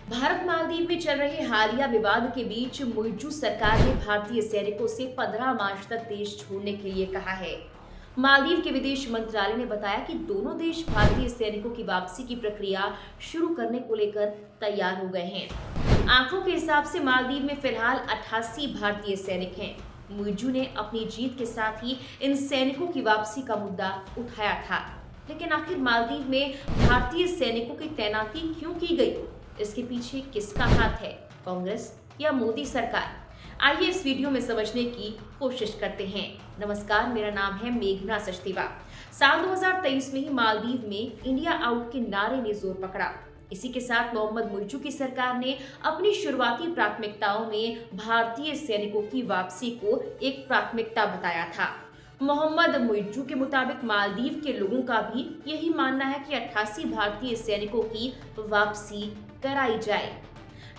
भारत मालदीव में चल रहे हालिया विवाद के बीच मुइज़्ज़ू सरकार ने भारतीय सैनिकों से 15 मार्च तक देश छोड़ने के लिए कहा है। मालदीव के विदेश मंत्रालय ने बताया कि दोनों देश भारतीय सैनिकों की वापसी की प्रक्रिया शुरू करने को लेकर तैयार हो गए हैं। आंकड़ों के हिसाब से मालदीव में फिलहाल 88 भारतीय सैनिक हैं। मुइज़्ज़ू ने अपनी जीत के साथ ही इन सैनिकों की वापसी का मुद्दा उठाया था, लेकिन आखिर मालदीव में भारतीय सैनिकों की तैनाती क्यों की गई? इसके पीछे किसका हाथ है, कांग्रेस या मोदी सरकार? आइए इस वीडियो में समझने की कोशिश करते हैं। नमस्कार, मेरा नाम है मेघना सचदेवा। साल 2023 में ही मालदीव में इंडिया आउट के नारे ने जोर पकड़ा। इसी के साथ मोहम्मद मुइज़्ज़ू की सरकार ने अपनी शुरुआती प्राथमिकताओं में भारतीय सैनिकों की वापसी को एक प्राथमिकता बताया था। मोहम्मद मुइज़्ज़ू के मुताबिक मालदीव के लोगों का भी यही मानना है कि 88 भारतीय सैनिकों की वापसी कराई जाए।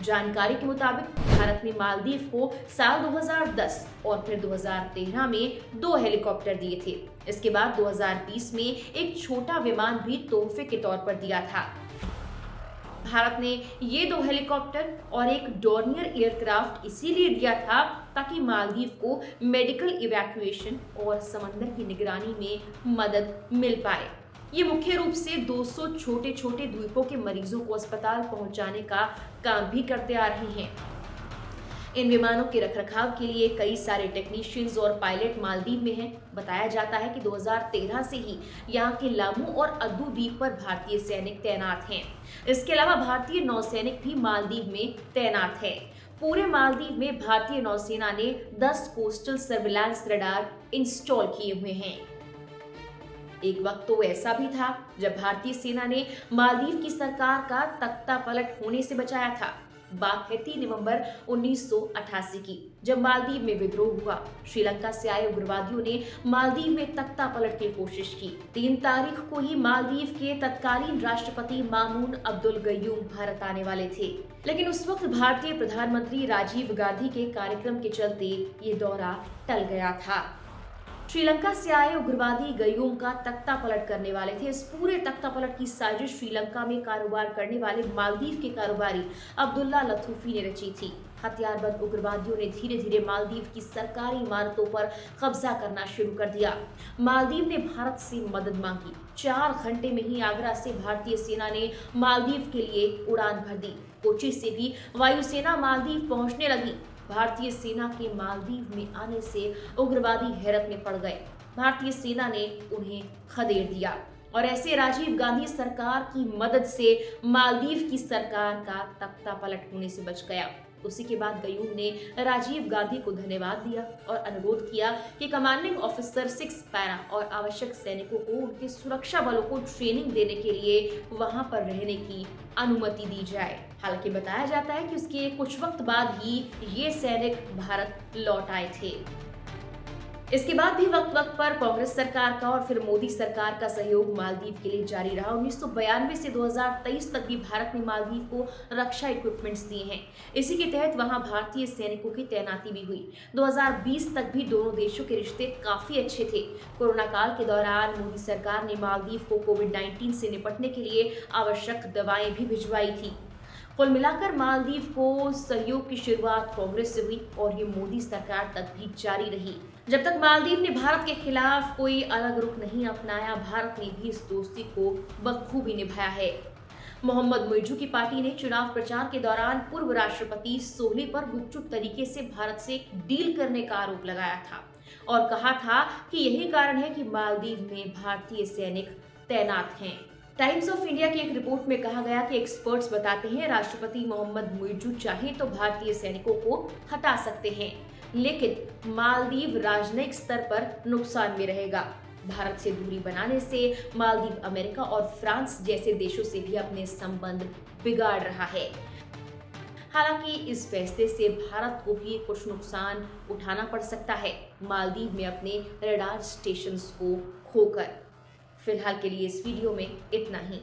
जानकारी के मुताबिक भारत ने मालदीव को साल 2010 और फिर 2013 में 2 हेलीकॉप्टर दिए थे। इसके बाद 2020 में एक छोटा विमान भी तोहफे के तौर पर दिया था। भारत ने ये 2 हेलीकॉप्टर और एक डॉर्नियर एयरक्राफ्ट इसीलिए दिया था ताकि मालदीव को मेडिकल इवैक्यूएशन और समंदर की निगरानी में मदद मिल पाए। ये मुख्य रूप से 200 छोटे छोटे द्वीपों के मरीजों को अस्पताल पहुंचाने का काम भी करते आ रहे हैं। इन विमानों के रखरखाव के लिए कई सारे टेक्नीशियंस और पायलट मालदीव में हैं। बताया जाता है कि 2013 से ही यहाँ के लामू और अद्दू द्वीप पर भारतीय सैनिक तैनात हैं। इसके अलावा भारतीय नौसैनिक भी मालदीव में तैनात है। पूरे मालदीव में भारतीय नौसेना ने 10 कोस्टल सर्विलांस रडार इंस्टॉल किए हुए हैं। एक वक्त तो ऐसा भी था जब भारतीय सेना ने मालदीव की सरकार का तख्ता पलट होने से बचाया था। बात है 3 नवंबर 1988 की, जब मालदीव में विद्रोह हुआ। श्रीलंका से आए उग्रवादियों ने मालदीव में तख्ता पलट की कोशिश की। 3 तारीख को ही मालदीव के तत्कालीन राष्ट्रपति मामून अब्दुल गयूम भारत आने वाले थे, लेकिन उस वक्त भारतीय प्रधानमंत्री राजीव गांधी के कार्यक्रम के चलते ये दौरा टल गया था। श्रीलंका से आए उग्रवादी गयूम का तख्ता पलट करने वाले थे। इस पूरे तख्ता पलट की साजिश श्रीलंका में कारोबार करने वाले मालदीव के कारोबारी अब्दुल्ला लथूफी ने रची थी। हथियारबंद उग्रवादियों ने धीरे धीरे मालदीव की सरकारी इमारतों पर कब्जा करना शुरू कर दिया। मालदीव ने भारत से मदद मांगी। 4 घंटे में ही आगरा से भारतीय सेना ने मालदीव के लिए उड़ान भर दी। कोची से भी वायुसेना मालदीव पहुंचने लगी। भारतीय सेना के मालदीव में आने से उग्रवादी हैरत में पड़ गए। भारतीय सेना ने उन्हें खदेड़ दिया और ऐसे राजीव गांधी सरकार की मदद से मालदीव की सरकार का तख्ता पलट होने से बच गया। उसी के बाद गयूम ने राजीव गांधी को धन्यवाद दिया और अनुरोध किया कि कमांडिंग ऑफिसर 6 पैरा और आवश्यक सैनिकों को उनके सुरक्षा बलों को ट्रेनिंग देने के लिए वहां पर रहने की अनुमति दी जाए। हालांकि बताया जाता है कि उसके कुछ वक्त बाद ही ये सैनिक भारत लौट आए थे। इसके बाद भी वक्त वक्त पर कांग्रेस सरकार का और फिर मोदी सरकार का सहयोग मालदीव के लिए जारी रहा। 1992 से 2023 तक भी भारत ने मालदीव को रक्षा इक्विपमेंट्स दिए हैं। इसी के तहत वहां भारतीय सैनिकों की तैनाती भी हुई। 2020 तक भी दोनों देशों के रिश्ते काफी अच्छे थे। कोरोना काल के दौरान मोदी सरकार ने मालदीव को कोविड-19 से निपटने के लिए आवश्यक दवाएं भी भिजवाई थी। कुल मिलाकर मालदीव को सहयोग की शुरुआत कांग्रेस से हुई और ये मोदी सरकार तक भी जारी रही। जब तक मालदीव ने भारत के खिलाफ कोई अलग रुख नहीं अपनाया, भारत ने भी इस दोस्ती को बखूबी निभाया है। मोहम्मद मुइज़्ज़ू की पार्टी ने चुनाव प्रचार के दौरान पूर्व राष्ट्रपति सोली पर गुपचुप तरीके से भारत से डील करने का आरोप लगाया था और कहा था कि यही कारण है कि मालदीव में भारतीय सैनिक तैनात हैं। टाइम्स ऑफ इंडिया की एक रिपोर्ट में कहा गया कि एक्सपर्ट्स बताते हैं राष्ट्रपति मोहम्मद मुइज़्ज़ू चाहे तो भारतीय सैनिकों को हटा सकते हैं, लेकिन मालदीव राजनयिक स्तर पर नुकसान में रहेगा। भारत से दूरी बनाने से मालदीव अमेरिका और फ्रांस जैसे देशों से भी अपने संबंध बिगाड़ रहा है। हालांकि इस फैसले से भारत को भी कुछ नुकसान उठाना पड़ सकता है, मालदीव में अपने रडार स्टेशंस को खोकर। फिलहाल के लिए इस वीडियो में इतना ही।